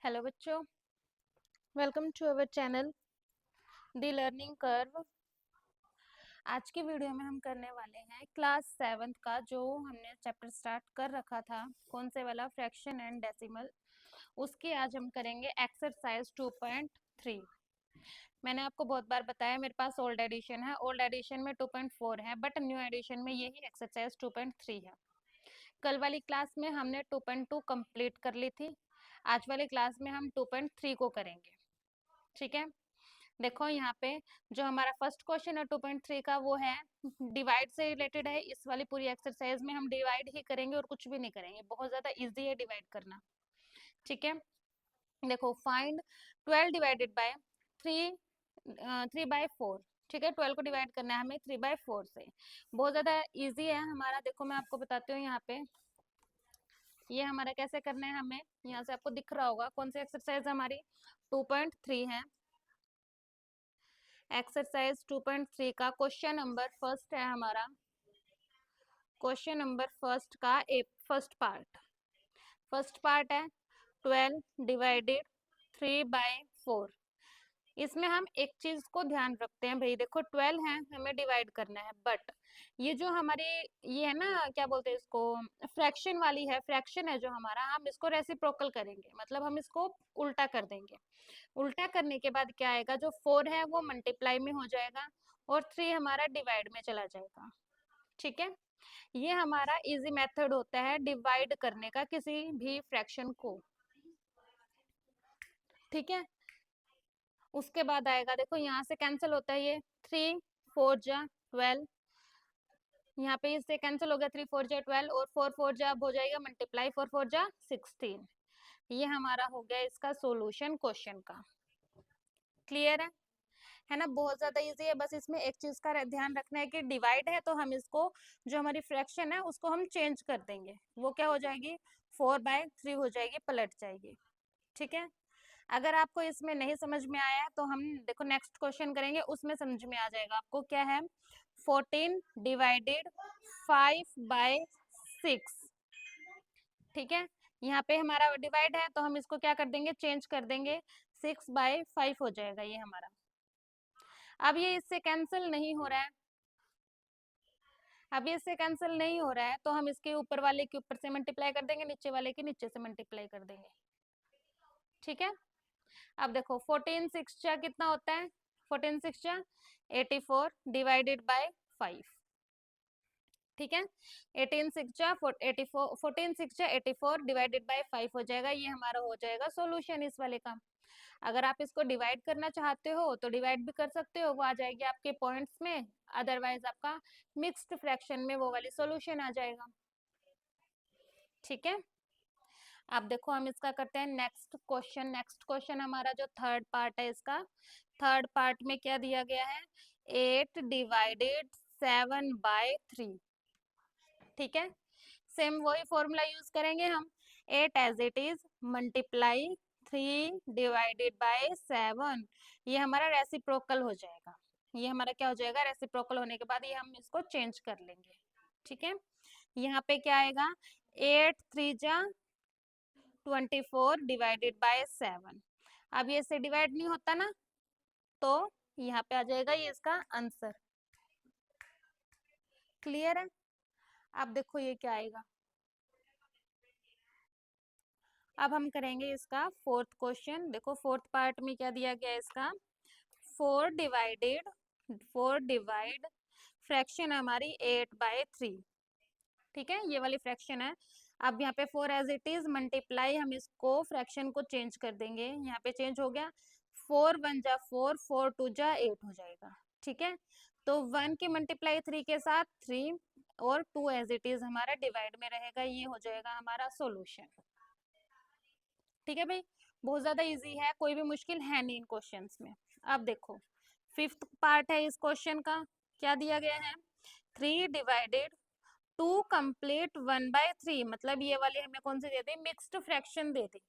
Hello बच्चों, welcome to our channel the learning curve. आज की वीडियो में हम करने वाले हैं क्लास 7th का जो हमने चैप्टर स्टार्ट कर रखा था, कौन से वाला, फ्रैक्शन एंड डेसिमल। उसकी आज हम करेंगे एक्सरसाइज 2.3। मैंने आपको बहुत बार बताया मेरे पास ओल्ड एडिशन है, ओल्ड एडिशन में 2.4 है, बट न्यू एडिशन में यही एक्सरसाइज 2.3 है। कल वाली क्लास में हमने 2.2 कंप्लीट कर ली थी, आज वाली क्लास में हम 2.3 को करेंगे। ठीक है, देखो यहाँ पे जो हमारा फर्स्ट क्वेश्चन है 2.3 का, वो है डिवाइड से रिलेटेड है। इस वाली पूरी एक्सरसाइज में हम डिवाइड ही करेंगे और कुछ भी नहीं करेंगे, बहुत ज्यादा इजी है डिवाइड करना। ठीक है, देखो फाइंड 12 डिवाइडेड बाय 3/4। ठीक है, 12 को डिवाइड करना है हमें 3/4 से। बहुत ज्यादा इजी है हमारा। देखो मैं आपको बताती हूँ यहाँ पे ये हमारा कैसे करना है। हमें यहाँ से आपको दिख रहा होगा कौन सी एक्सरसाइज हमारी 2.3 है। एक्सरसाइज 2.3 का क्वेश्चन नंबर फर्स्ट है हमारा। क्वेश्चन नंबर फर्स्ट का फर्स्ट पार्ट है 12 डिवाइडेड 3/4। इसमें हम एक चीज को ध्यान रखते हैं भाई, देखो 12 है, हमें डिवाइड करना है, बट ये जो हमारी ये है ना, क्या बोलते हैं इसको, फ्रैक्शन वाली है, फ्रैक्शन है जो हमारा, हम इसको रेसिप्रोकल करेंगे, मतलब हम इसको उल्टा कर देंगे। उल्टा करने के बाद क्या आएगा, जो 4 है वो मल्टीप्लाई में हो जाएगा और 3 हमारा डिवाइड में चला जाएगा। ठीक है, ये हमारा इजी मेथड होता है डिवाइड करने का किसी भी फ्रैक्शन को। ठीक है, उसके बाद आएगा, देखो यहाँ से कैंसिल होता है ये 3 4 जा 12, यहाँ पे इससे कैंसिल हो गया 3 4 जा 12 और 4 4 जा अब हो जाएगा मल्टीप्लाई, 4 4 जा 16। ये हमारा हो गया इसका सॉल्यूशन क्वेश्चन का। क्लियर है ना, बहुत ज्यादा इजी है। बस इसमें एक चीज का ध्यान रखना है कि डिवाइड है तो हम इसको, जो हमारी फ्रैक्शन है उसको हम चेंज कर देंगे, वो क्या हो जाएगी 4/3 हो जाएगी, पलट जाएगी। ठीक है, अगर आपको इसमें नहीं समझ में आया तो हम देखो नेक्स्ट क्वेश्चन करेंगे, उसमें समझ में आ जाएगा आपको। क्या है 14 डिवाइडेड 5/6। ठीक है, यहाँ पे हमारा डिवाइड है तो हम इसको क्या कर देंगे, चेंज कर देंगे, 6/5 हो जाएगा ये हमारा। अब ये इससे कैंसिल नहीं हो रहा है, अब इससे कैंसिल नहीं हो रहा है तो हम इसके ऊपर वाले के ऊपर से मल्टीप्लाई कर देंगे, नीचे वाले के नीचे से मल्टीप्लाई कर देंगे। ठीक है, अब देखो 14 6 कितना होता है, 14 6 84 डिवाइडेड बाय 5। ठीक है, 18 6 84, 14 6 84 डिवाइडेड बाय 5 हो जाएगा। ये हमारा हो जाएगा सॉल्यूशन इस वाले का। अगर आप इसको डिवाइड करना चाहते हो तो डिवाइड भी कर सकते हो, वो आ जाएगी आपके पॉइंट्स में, अदरवाइज आपका मिक्स्ड फ्रैक्शन में वो वाली सॉल्यूशन आ जाएगा। ठीक है, अब देखो हम इसका करते हैं नेक्स्ट क्वेश्चन। नेक्स्ट क्वेश्चन हमारा जो थर्ड पार्ट है, इसका थर्ड पार्ट में क्या दिया गया है, 8 डिवाइडेड 7/3। ठीक है, सेम वही फॉर्मूला यूज करेंगे हम, 8 as it is multiply 3 divided by 7। ये हमारा रेसिप्रोकल हो जाएगा, ये हमारा क्या हो जाएगा, रेसिप्रोकल होने के बाद ये हम इसको चेंज कर लेंगे। ठीक है, यहाँ पे क्या आएगा, 8 3 जा 24 डिवाइडेड बाय 7। अब ये से डिवाइड नहीं होता ना, तो यहाँ पे आ जाएगा ये इसका आंसर। क्लियर है, अब देखो ये क्या आएगा। अब हम करेंगे इसका फोर्थ क्वेश्चन। देखो फोर्थ पार्ट में क्या दिया गया है इसका, 4 डिवाइड फ्रैक्शन हमारी 8/3। ठीक है, ये वाली फ्रैक्शन है। अब यहाँ पे 4 एज इट इज मल्टीप्लाई, हम इसको फ्रैक्शन को चेंज कर देंगे, यहाँ पे चेंज हो गया, 4 1 जा 4, 4 2 जा 8 हो जाएगा। ठीक है, तो 1 की मल्टीप्लाई 3 के साथ 3 और 2 एज इट इज हमारा डिवाइड में रहेगा, ये हो जाएगा हमारा सॉल्यूशन। ठीक है भाई, बहुत ज्यादा इजी है, कोई भी मुश्किल है नहीं इन क्वेश्चंस में। अब देखो फिफ्थ पार्ट है इस क्वेश्चन का, क्या दिया गया है, 3 डिवाइडेड 2 कंप्लीट 1/3। मतलब ये वाली हमें कौन सी दे दी, मिक्स्ड फ्रैक्शन दे दी।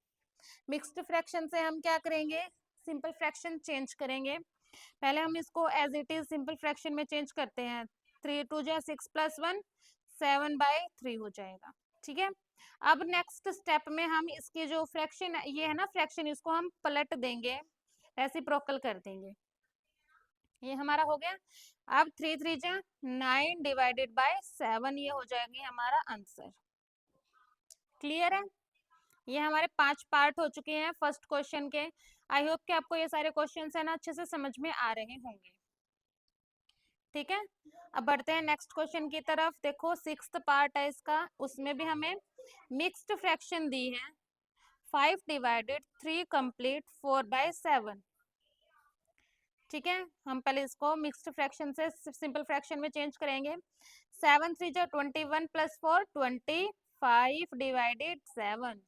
मिक्स्ड फ्रैक्शन से हम क्या करेंगे, सिंपल फ्रैक्शन चेंज करेंगे। पहले हम इसको as it is simple fraction में चेंज करते हैं, 3 2 जा 6 + 1 7/3 हो जाएगा। ठीक है, अब नेक्स्ट स्टेप में हम इसकी जो फ्रैक्शन ये है ना फ्रैक्शन, इसको हम पलट देंगे, रेसिप्रोकल कर देंगे। ये हमारा हो गया। अब 3 3 जा 9 डिवाइडेड बाय 7, ये हो जाएगी हमारा आंसर। क्लियर है? ये हमारे 5 पार्ट हो चुके हैं फर्स्ट क्वेश्चन के। आई होप कि आपको ये सारे क्वेश्चन है ना अच्छे से समझ में आ रहे होंगे। ठीक है, अब बढ़ते हैं नेक्स्ट क्वेश्चन की तरफ। देखो 6th पार्ट है इसका, उसमें भी हमें मिक्स्ड फ्रैक्शन दी है। 5 डिवाइडेड 3 कंप्लीट 4/7। ठीक है, हम पहले इसको मिक्स्ड फ्रैक्शन से सिंपल फ्रैक्शन में चेंज करेंगे। 7 3 जा 21 + 4 25 डिवाइडेड 7।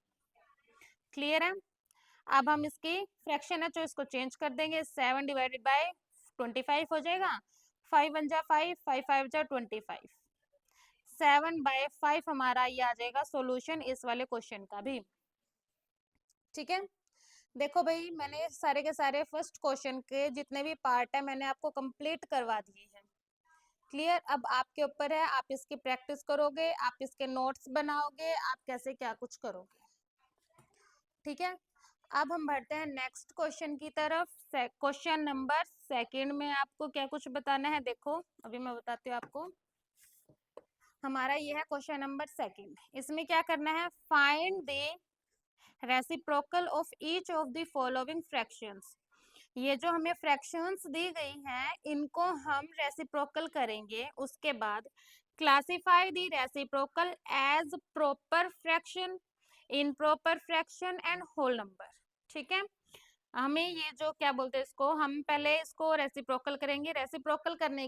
क्लियर है? अब हम इसकी फ्रैक्शन है जो इसको चेंज कर देंगे। 7 डिवाइडेड बाय 25 हो जाएगा। 5 1 जा 5, 5 5 जा 25। 7/5 हमारा ये आ जाएगा सॉल्यूशन इस वाले क्वेश्चन का भी। ठीक है, देखो भाई मैंने सारे के सारे फर्स्ट क्वेश्चन के जितने भी पार्ट है मैंने आपको कंप्लीट करवा दिए हैं। क्लियर? अब आपके ऊपर है, आप इसकी प्रैक्टिस करोगे, आप इसके नोट्स बनाओगे, आप कैसे क्या कुछ करोगे। ठीक है, अब हम बढ़ते हैं नेक्स्ट क्वेश्चन की तरफ। क्वेश्चन नंबर सेकंड में आपको क्या कुछ बताना है, देखो अभी मैं बताती हूँ आपको। हमारा ये है क्वेश्चन नंबर सेकंड। इसमें क्या करना है, find the reciprocal of each of the following fractions. ये जो हमें फ्रैक्शंस दी गई हैं इनको हम रेसिप्रोकल करेंगे। उसके बाद classify the reciprocal as proper fraction, improper fraction and whole number. ठीक है, हमें ये जो क्या बोलते हैं इसको, हम पहले इसको रेसिप्रोकल करेंगे। रेसिप्रोकल करने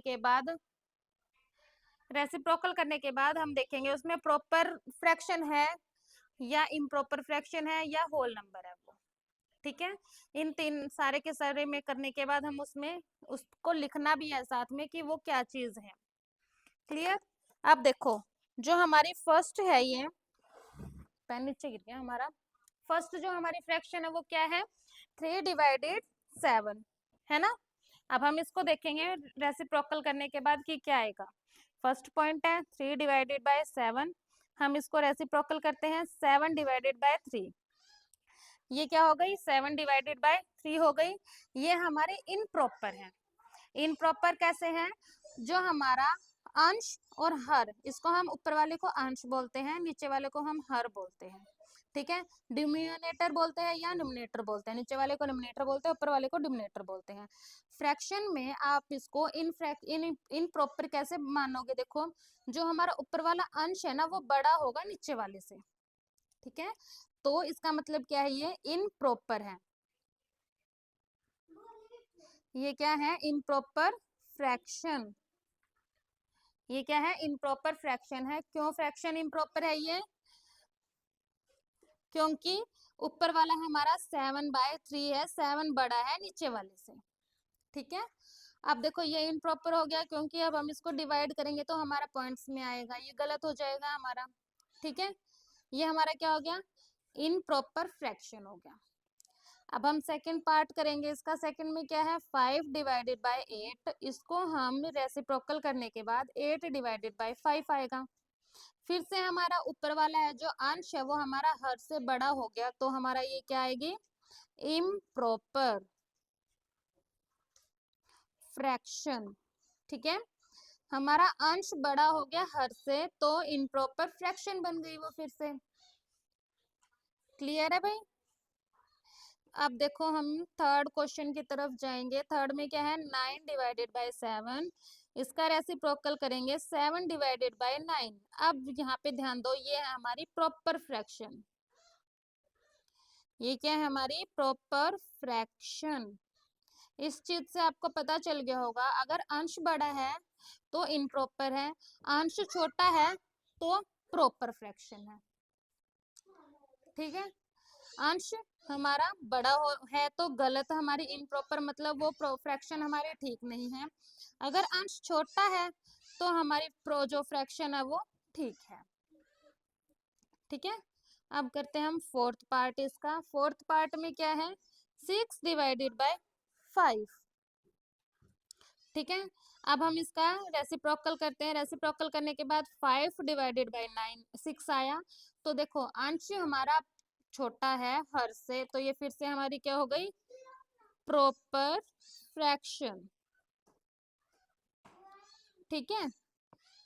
के बाद हम देखेंगे उसमें प्रॉपर फ्रैक्शन है या इम्प्रॉपर फ्रैक्शन है या होल नंबर है वो। ठीक है, इन तीन सारे के सारे में करने के बाद हम उसमें उसको लिखना भी है साथ में कि वो क्या चीज है। क्लियर? अब देखो जो हमारी फर्स्ट है, ये पेन नीचे गिर गया हमारा। फर्स्ट जो हमारी फ्रैक्शन है वो क्या है, 3 डिवाइडेड 7 है ना। अब हम इसको देखेंगे रेसिप्रोकल करने के बाद कि क्या आएगा। फर्स्ट पॉइंट है 3 डिवाइडेड बाय 7, हम इसको रेसिप्रोकल करते हैं 7 डिवाइडेड बाय 3। ये क्या हो गई, 7 डिवाइडेड बाय 3 हो गई। ये हमारे इनप्रॉपर है। इनप्रॉपर कैसे हैं, जो हमारा अंश और हर, इसको हम ऊपर वाले को अंश बोलते हैं, नीचे वाले को हम हर बोलते हैं। ठीक है, डिनोमिनेटर बोलते हैं या न्यूमरेटर बोलते हैं। नीचे वाले को न्यूमरेटर बोलते हैं, ऊपर वाले को डिनोमिनेटर बोलते हैं। फ्रैक्शन में आप इसको इन प्रॉपर कैसे मानोगे, देखो जो हमारा ऊपर वाला अंश है ना वो बड़ा होगा नीचे वाले से। ठीक है, तो इसका मतलब क्या है, ये इनप्रॉपर है। ये क्या है, इनप्रॉपर फ्रैक्शन। ये क्या है, इम्प्रॉपर फ्रैक्शन है। क्यों फ्रैक्शन इम्प्रॉपर है ये, क्योंकि ऊपर वाला हमारा 7/3 है, 7 बड़ा है नीचे वाले से। ठीक है, अब देखो ये इम्प्रॉपर हो गया क्योंकि अब हम इसको डिवाइड करेंगे तो हमारा पॉइंट्स में आएगा, ये गलत हो जाएगा हमारा। ठीक है, ये हमारा क्या हो गया, इनप्रॉपर फ्रैक्शन हो गया। अब हम सेकंड पार्ट करेंगे इसका। सेकंड में क्या है, 5 डिवाइडेड बाय 8, इसको हम रेसिप्रोकल करने के बाद 8 डिवाइडेड बाय 5 आएगा। फिर से हमारा ऊपर वाला है जो अंश है वो हमारा हर से बड़ा हो गया, तो हमारा ये क्या आएगी, इम्प्रॉपर फ्रैक्शन। ठीक है, हमारा अंश बड़ा हो गया हर से तो इम्प्रॉपर फ्रैक्शन बन गई वो फिर से। क्लियर है भाई? अब देखो हम थर्ड क्वेश्चन की तरफ जाएंगे। थर्ड में क्या है, 9 डिवाइडेड बाय 7, इसका रेसिप्रोकल करेंगे 7 डिवाइडेड बाय 9। अब यहाँ पे ध्यान दो, ये है हमारी प्रॉपर फ्रैक्शन। ये क्या है, हमारी प्रॉपर फ्रैक्शन। इस चीज से आपको पता चल गया होगा, अगर अंश बड़ा है तो इनप्रॉपर है, अंश छोटा है तो प्रॉपर फ्रैक्शन है। ठीक है, अंश हमारा बड़ा है तो गलत, हमारी इनप्रॉपर मतलब वो फ्रैक्शन हमारी ठीक नहीं है। अगर अंश छोटा है तो हमारी जो फ्रैक्शन है वो ठीक है। ठीक है, अब करते हैं हम फोर्थ पार्ट इसका। फोर्थ पार्ट में क्या है, 6 डिवाइडेड बाय 5। ठीक है। अब हम इसका रेसिप्रोकल करते हैं। रेसिप्रोकल करने के बाद 5 डिवाइडेड बाई 9 6 आया। तो देखो अंश हमारा छोटा है हर से, तो ये फिर से हमारी क्या हो गई, प्रॉपर फ्रैक्शन। ठीक है,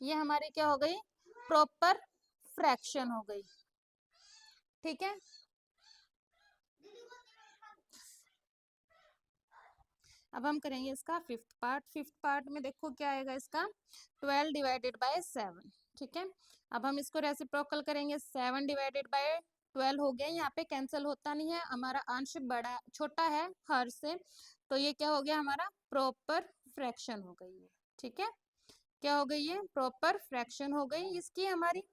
ये हमारी क्या हो गई, प्रॉपर फ्रैक्शन हो गई। ठीक है, अब हम करेंगे इसका फिफ्थ पार्ट। फिफ्थ पार्ट में देखो क्या आएगा इसका, 12 डिवाइडेड बाय 7। ठीक है, अब हम इसको रेसिप्रोकल करेंगे। 7 डिवाइडेड बाय 12 हो गया, यहाँ पे कैंसिल होता नहीं है, हमारा अंश बड़ा छोटा है हर से, तो ये क्या हो गया, हमारा प्रॉपर फ्रैक्शन हो गई है। ठीक है, क्या हो गई है, प्रॉपर फ्रैक्शन हो गई इसकी हमारी।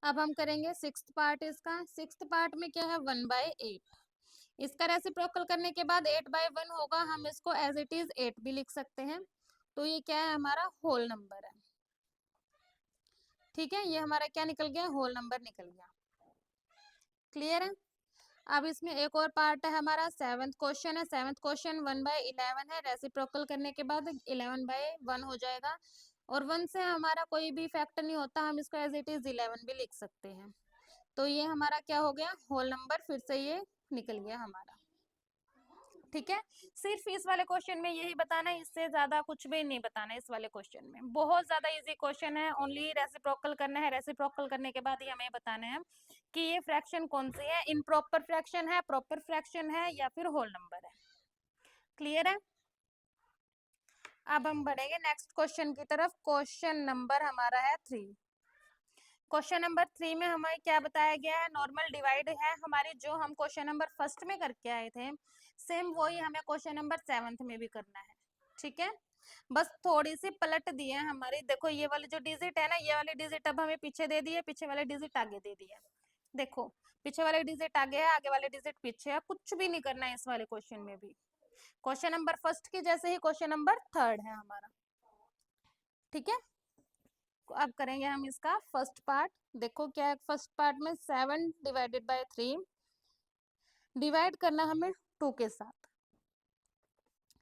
अब हम करेंगे सिक्स्थ पार्ट इसका। सिक्स्थ पार्ट में क्या है, 1/8। इसका रेसिप्रोकल करने के बाद 8/1 होगा, हम इसको एज इट इज 8 भी लिख सकते हैं। तो ये क्या है, हमारा होल नंबर है। ठीक है, ये हमारा क्या निकल गया, होल नंबर निकल गया। क्लियर है। अब इसमें एक और पार्ट है हमारा, सेवंथ क्वेश्चन है। सेवंथ क्वेश्चन 1/11 है। रेसिप्रोकल करने के बाद 11/1 हो जाएगा, और 1 से हमारा कोई भी फैक्टर नहीं होता, हम इसको एज इट इज 11 भी लिख सकते हैं। तो ये हमारा क्या हो गया, होल नंबर फिर से ये निकल गया हमारा। ठीक है, सिर्फ इस वाले क्वेश्चन में यही बताना है, इससे ज्यादा कुछ भी नहीं बताना है इस वाले क्वेश्चन में। बहुत ज्यादा इजी क्वेश्चन है, ओनली रेसिप्रोकल करना है। रेसिप्रोकल करने के बाद ही हमें बताना है कि ये फ्रैक्शन कौन सी है, इम्प्रॉपर फ्रैक्शन है, प्रॉपर फ्रैक्शन है, या फिर होल नंबर है। क्लियर है। अब हम बढ़ेंगे नेक्स्ट क्वेश्चन की तरफ। क्वेश्चन नंबर हमारा है 3। क्वेश्चन नंबर 3 में हमें क्या बताया गया है, नॉर्मल डिवाइड है हमारी, जो हम क्वेश्चन नंबर फर्स्ट में करके आए थे, सेम वही हमें क्वेश्चन नंबर 7 में भी करना है। ठीक है, बस थोड़ी सी पलट दी है हमारी। देखो ये वाली जो डिजिट है ना, ये वाली डिजिट अब हमें पीछे दे दी है, पीछे वाले डिजिट आगे दे दी है। देखो पीछे वाले डिजिट आगे है, आगे वाले डिजिट पीछे है, कुछ भी नहीं करना है इस वाले क्वेश्चन में भी। क्वेश्चन नंबर फर्स्ट के जैसे ही क्वेश्चन नंबर 3 है हमारा। ठीक है, अब करेंगे हम इसका फर्स्ट पार्ट। देखो क्या है फर्स्ट पार्ट में, 7 डिवाइडेड बाय 3 डिवाइड करना हमें 2 के साथ।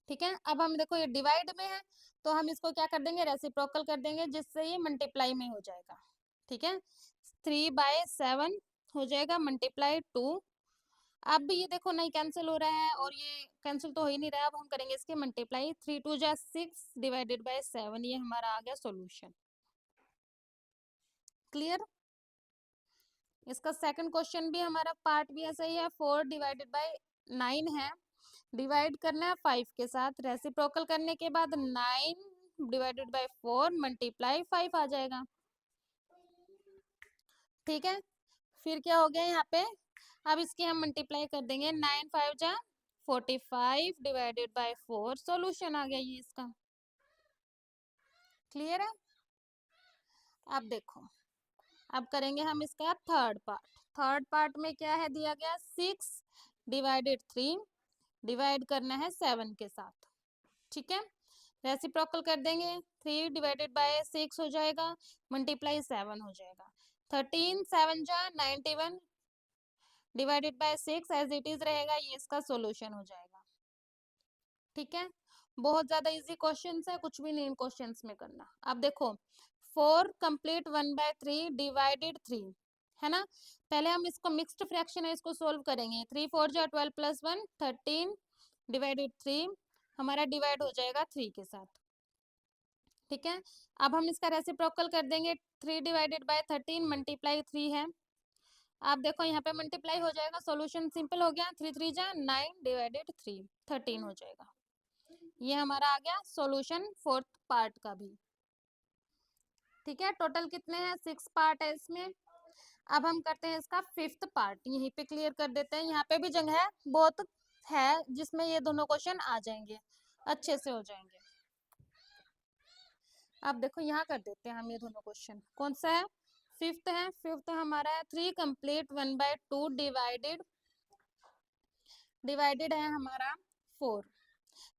ठीक है, अब हम देखो ये डिवाइड में है, तो हम इसको क्या कर देंगे, रेसिप्रोकल कर देंगे, जिससे ये मल्टीप्लाई में हो जाएगा। ठीक है, 3/7 हो जाएगा मल्टीप्लाई 2। अब ये देखो नहीं कैंसिल हो रहा है, और ये कैंसिल तो हो ही नहीं रहा है, अब हम करेंगे इसके मल्टीप्लाई। 3×2 = 6 डिवाइडेड बाय 7, ये हमारा आ गया सॉल्यूशन। क्लियर। इसका सेकंड क्वेश्चन भी हमारा पार्ट भी ऐसा ही है, 4 डिवाइडेड बाय 9 है, डिवाइड करना है 5 के साथ। रेसिप्रोकल करने के बाद 9 डिवाइडेड बाय 4 मल्टीप्लाई 5 आ जाएगा। ठीक है, फिर क्या हो गया यहाँ पे, अब इसकी हम मल्टीप्लाई कर देंगे, 9×5 = 45 डिवाइडेड बाय 4, सॉल्यूशन आ गया ये इसका। क्लियर है। अब देखो, अब करेंगे हम इसका थर्ड पार्ट। थर्ड पार्ट में क्या है दिया गया, 6 डिवाइडेड 3 डिवाइड करना है 7 के साथ। ठीक है, रेसिप्रोकल कर देंगे, 3 डिवाइडेड बाय 6 हो जाएगा, मल्टीप्लाई 7 हो जाएगा। 13 7 जा 91 divided by 6 as it is रहेगा, ये इसका सॉल्यूशन हो जाएगा। ठीक है, बहुत ज्यादा इजी क्वेश्चंस है, कुछ भी नहीं इन क्वेश्चंस में करना। अब देखो 4 कंप्लीट 1/3 डिवाइडेड 3 है ना, पहले हम इसको मिक्स्ड फ्रैक्शन है, इसको सोल्व करेंगे। 3 4 जा 12 + 1 13 डिवाइडेड 3 हमारा डिवाइड हो जाएगा 3 के साथ। ठीक है, अब हम इसका रेसिप्रोकल कर देंगे। 3 डिवाइडेड बाय 13 मल्टीप्लाई 3 है। आप देखो यहाँ पे मल्टीप्लाई हो जाएगा, सॉल्यूशन सिंपल हो गया। 3 3 जा 9 डिवाइडेड 3 13 हो जाएगा। ये हमारा आ गया सॉल्यूशन फोर्थ पार्ट का भी। ठीक है, टोटल कितने हैं, 6 पार्ट है इसमें। अब हम करते हैं इसका फिफ्थ पार्ट, यहीं पे क्लियर कर देते हैं। यहाँ पे भी जगह है बहुत है जिसमें ये दोनों क्वेश्चन आ जाएंगे, अच्छे से हो जाएंगे। अब देखो यहाँ कर देते हैं हम ये दोनों क्वेश्चन। कौन सा है, फिफ्थ है। फिफ्थ हमारा है 3 कंप्लीट 1/2 डिवाइडेड है हमारा 4।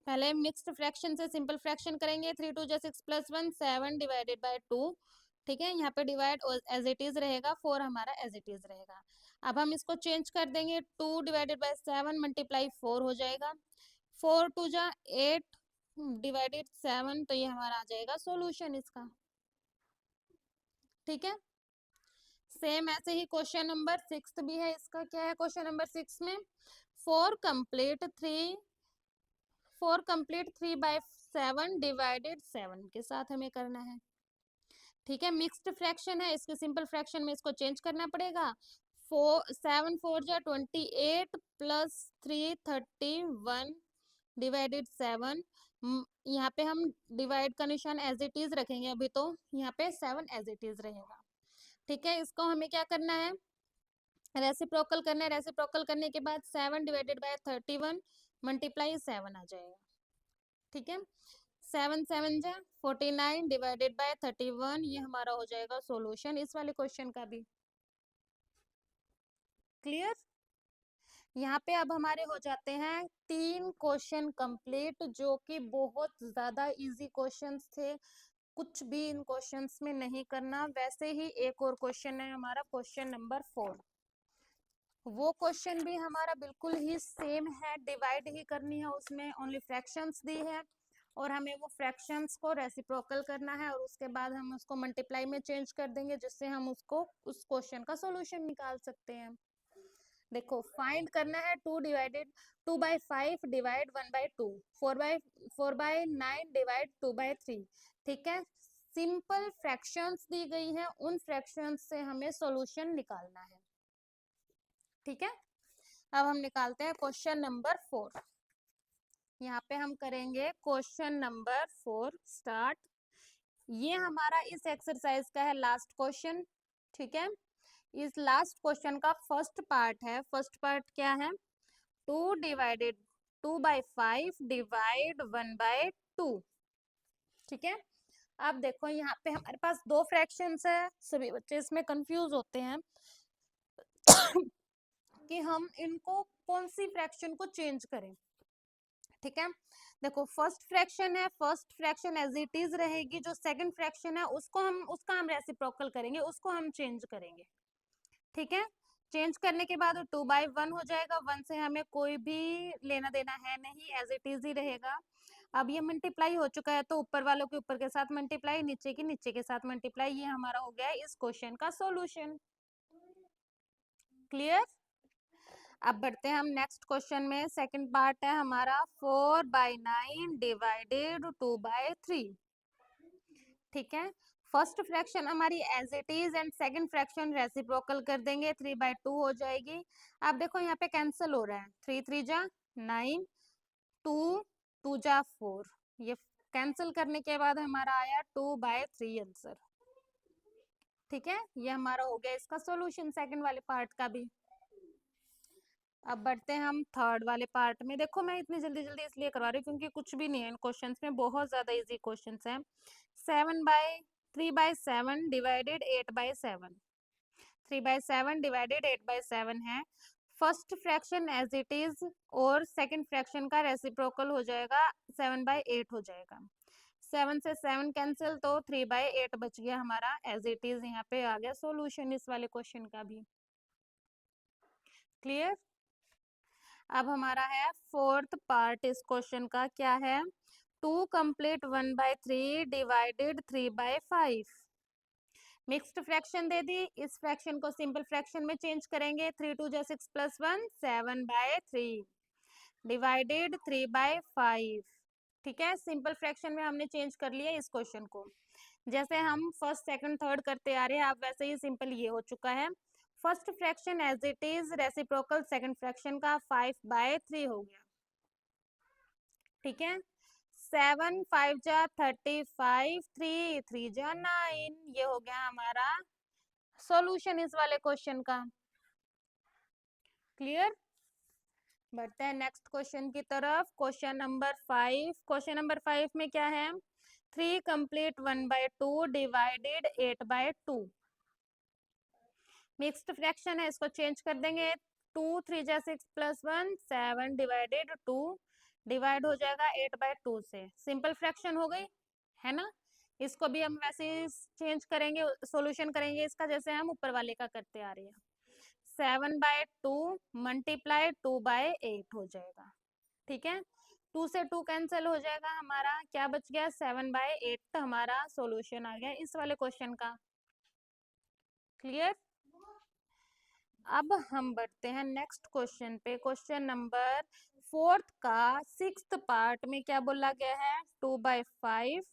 पहले मिक्स्ड फ्रैक्शन से सिंपल फ्रैक्शन करेंगे। 3 2 जा 6 + 1 7 डिवाइडेड बाय 2। ठीक है, यहाँ पे डिवाइड एज इट इज रहेगा, 4 हमारा एज इट इज रहेगा। अब हम इसको चेंज कर देंगे, 2 डिवाइडेड बाय 7 मल्टीप्लाई 4 हो जाएगा। 4 2 जा 8 डिवाइडेड 7, तो ये हमारा आ जाएगा सॉल्यूशन इसका। ठीक है, सेम ऐसे ही क्वेश्चन नंबर 6 भी है। इसका क्या है क्वेश्चन नंबर 6 में, 4 कंप्लीट 3/7 डिवाइडेड 7 के साथ हमें करना है। ठीक है, मिक्स्ड फ्रैक्शन है, इसके सिंपल फ्रैक्शन में इसको चेंज करना पड़ेगा। 7 4 जा 28 प्लस 3 31 डिवाइडेड 7। यहाँ पे हम डिवाइड का निशान एज इट इज रखेंगे अभी, तो यहाँ पे 7 एज इट इज रहेगा। ठीक है, इसको हमें क्या करना है, रेसिप्रोकल करना है। रेसिप्रोकल करने के बाद 7 डिवाइडेड बाय 31 मल्टीप्लाई 7 आ जाएगा। ठीक है, 7 7 जा 49 डिवाइडेड बाय 31, ये हमारा हो जाएगा सॉल्यूशन इस वाले क्वेश्चन का भी। क्लियर, यहाँ पे अब हमारे हो जाते हैं 3 क्वेश्चन कंप्लीट, जो कि बहुत ज्यादा इजी क्वेश्चंस थे। कुछ भी इन क्वेश्चंस में नहीं करना। वैसे ही एक और क्वेश्चन है हमारा, क्वेश्चन नंबर 4। वो क्वेश्चन भी हमारा बिल्कुल ही सेम है, डिवाइड ही करनी है, उसमें ओनली फ्रैक्शंस दी है और हमें वो फ्रैक्शंस को रेसिप्रोकल करना है और उसके बाद हम उसको मल्टीप्लाई में चेंज कर देंगे, जिससे हम उसको उस क्वेश्चन का सॉल्यूशन निकाल सकते हैं। देखो, फाइंड करना है 2/5 डिवाइड 1/2, 4/9 डिवाइड 2/3। ठीक है, सिंपल फ्रैक्शंस दी गई है, उन फ्रैक्शंस से हमें सॉल्यूशन निकालना है। ठीक है, अब हम निकालते हैं क्वेश्चन नंबर 4। यहाँ पे हम करेंगे क्वेश्चन नंबर 4 स्टार्ट। ये हमारा इस एक्सरसाइज का है लास्ट क्वेश्चन। ठीक है, इस लास्ट क्वेश्चन का फर्स्ट पार्ट है। फर्स्ट पार्ट क्या है, 2/5 डिवाइड 1/2। ठीक है, अब देखो यहाँ पे हमारे पास दो फ्रैक्शंस है। सभी बच्चे इसमें कंफ्यूज होते हैं कि हम इनको कौन सी फ्रैक्शन को चेंज करें। ठीक है, देखो फर्स्ट फ्रैक्शन है, first fraction as it is रहेगी। जो सेकंड फ्रैक्शन है उसका हम रेसिप्रोकल करेंगे, उसको हम चेंज करेंगे। ठीक है, चेंज करने के बाद 2/1 हो जाएगा। 1 से हमें कोई भी लेना देना है नहीं, एज इट इज ही रहेगा। अब ये मल्टीप्लाई हो चुका है, तो ऊपर वालों के ऊपर के साथ मल्टीप्लाई, नीचे की नीचे के साथ मल्टीप्लाई। ये हमारा हो गया इस क्वेश्चन का सॉल्यूशन। क्लियर, अब बढ़ते हैं हम नेक्स्ट क्वेश्चन में। सेकंड पार्ट है हमारा 4/9 डिवाइडेड 2/3। ठीक है, फर्स्ट फ्रैक्शन हमारी as it is and second fraction reciprocal कर देंगे, 3/2 हो जाएगी। अब देखो यहाँ पे कैंसिल हो रहा है, 3 3 जा 9, 2 2 जा 4। ये कैंसिल करने के बाद हमारा आया 2/3 आंसर। ठीक है, ये हमारा हो गया इसका सॉल्यूशन सेकंड वाले पार्ट का भी। अब बढ़ते हैं हम थर्ड वाले पार्ट में। देखो मैं इतनी जल्दी जल्दी इसलिए करवा रही हूँ क्योंकि कुछ भी नहीं है इन क्वेश्चंस में, बहुत ज्यादा इजी क्वेश्चंस हैं। 3/7 डिवाइडेड 8/7, 3/7 डिवाइडेड 8/7 है। First fraction as it is और सेकंड फ्रैक्शन का रेसिप्रोकल हो जाएगा, 7/8 हो जाएगा। 7 से 7 कैंसिल, तो 3/8 बच गया हमारा एज इट इज। यहाँ पे आ गया सॉल्यूशन इस वाले क्वेश्चन का भी। क्लियर, अब हमारा है फोर्थ पार्ट इस क्वेश्चन का। क्या है, 2 कंप्लीट 1/3 डिवाइडेड 3/5। मिक्स्ड फ्रैक्शन दे दी, इस फ्रैक्शन को सिंपल फ्रैक्शन में चेंज करेंगे। 3 2 जा 6 + 1 7/3 डिवाइडेड 3/5। ठीक है, सिंपल फ्रैक्शन में हमने चेंज कर लिया इस क्वेश्चन को। जैसे हम फर्स्ट सेकंड थर्ड करते आ रहे हैं, अब वैसे ही सिंपल ये हो चुका है। First fraction as it is, reciprocal second fraction का 5/3 हो गया। ठीक है, 7 5 जा 35, 3 3 जा 9, ये हो गया हमारा सॉल्यूशन इस वाले क्वेश्चन का। क्लियर, बढ़ते हैं नेक्स्ट क्वेश्चन की तरफ। Question number 5। क्वेश्चन नंबर 5 में क्या है, 3 कंप्लीट 1/2 डिवाइडेड 8/2। मिक्स्ड फ्रैक्शन है, इसको चेंज कर देंगे। 2 3 जा 6 + 1 7 डिवाइडेड 2 डिवाइड हो जाएगा 8/2 से। सिंपल फ्रैक्शन हो गई है ना। इसको भी हम वैसे ही चेंज करेंगे, सॉल्यूशन करेंगे इसका, जैसे हम ऊपर वाले का करते आ रहे हैं। 7/2 मल्टीप्लाई 2/8 हो जाएगा। ठीक है, 2 से 2 कैंसिल हो जाएगा, हमारा क्या बच गया 7/8 हमारा सॉल्यूशन आ गया इस वाले क्वेश्चन का। क्लियर। अब हम बढ़ते हैं नेक्स्ट क्वेश्चन पे। क्वेश्चन नंबर 4 का 6th पार्ट में क्या बोला गया है, 2/5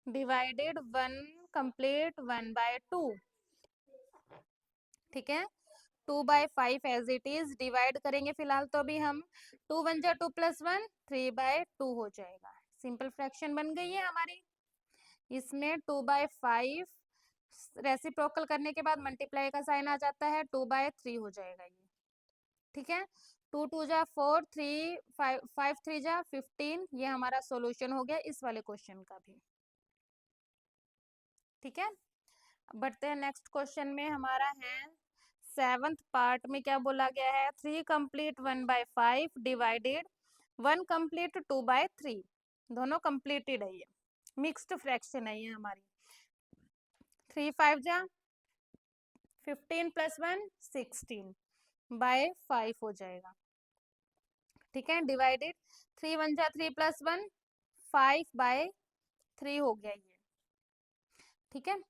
डिवाइडेड 1 कंप्लीट 1/2। ठीक है, 2/5 एज इट इज डिवाइड करेंगे फिलहाल तो अभी हम। 2 1 जा 2 + 1 3/2 हो जाएगा। सिंपल फ्रैक्शन बन गई है हमारी। इसमें 2/5 रेसिप्रोकल करने के बाद मल्टीप्लाई का साइन आ जाता है, 2/3 हो जाएगा ये। ठीक है, 2 2 जा 4 3 5 5 3 जा 15, ये हमारा सॉल्यूशन हो गया इस वाले क्वेश्चन का भी। ठीक है, बढ़ते हैं नेक्स्ट क्वेश्चन में। हमारा है 7th पार्ट में क्या बोला गया है, 3 कंप्लीट 1/5 डिवाइडेड 1 कंप्लीट 2/3। दोनों कंप्लीटेड है, ये मिक्स्ड फ्रैक्शन है ये हमारी। 3 5 जा 15 + 1 16/5 हो जाएगा। ठीक है, डिवाइडेड 3 1 जा 3 + 1 5/3 हो गया ये। ठीक है,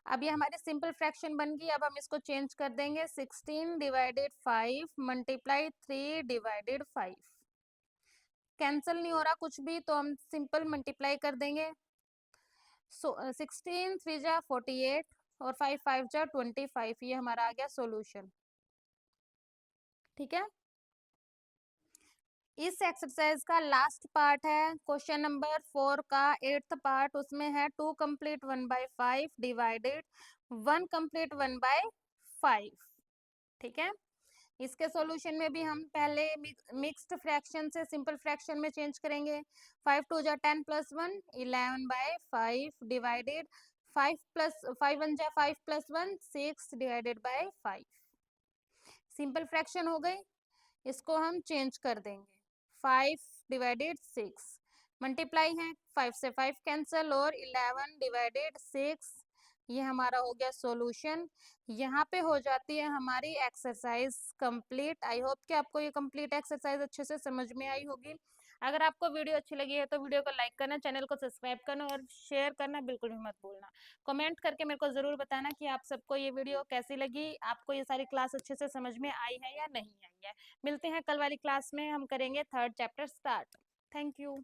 अब ये हमारी सिंपल फ्रैक्शन बन गई। अब हम इसको चेंज कर देंगे, 16/5 मल्टीप्लाई 3/5। कैंसिल नहीं हो रहा कुछ भी, तो हम सिंपल मल्टीप्लाई कर देंगे। 16 3 जा 48 और 5 5 जा 25, ये हमारा आ गया सॉल्यूशन। ठीक है, इस एक्सरसाइज का लास्ट पार्ट है क्वेश्चन नंबर 4 का 8th पार्ट। उसमें है 2 कंप्लीट 1/5 डिवाइडेड 1 कंप्लीट 1/5। ठीक है, इसके सॉल्यूशन में भी हम पहले मिक्स्ड फ्रैक्शन से सिंपल फ्रैक्शन में चेंज करेंगे। 5 2 जा 10 + 1 11/5 डिवाइडेड 5 + 5 1 जा 5 + 1 6/5। सिंपल फ्रैक्शन हो गई, इसको हम चेंज कर देंगे। 5/6 मल्टीप्लाई है, 5 से 5 कैंसिल और 11/6, ये हमारा हो गया सॉल्यूशन। यहाँ पे हो जाती है हमारी एक्सरसाइज कंप्लीट। आई होप कि आपको ये कंप्लीट एक्सरसाइज अच्छे से समझ में आई होगी। अगर आपको वीडियो अच्छी लगी है तो वीडियो को लाइक करना, चैनल को सब्सक्राइब करना और शेयर करना बिल्कुल भी मत भूलना। कमेंट करके मेरे को ज़रूर बताना कि आप सबको ये वीडियो कैसी लगी, आपको ये सारी क्लास अच्छे से समझ में आई है या नहीं आई है। मिलते हैं कल वाली क्लास में, हम करेंगे 3rd chapter start. Thank you.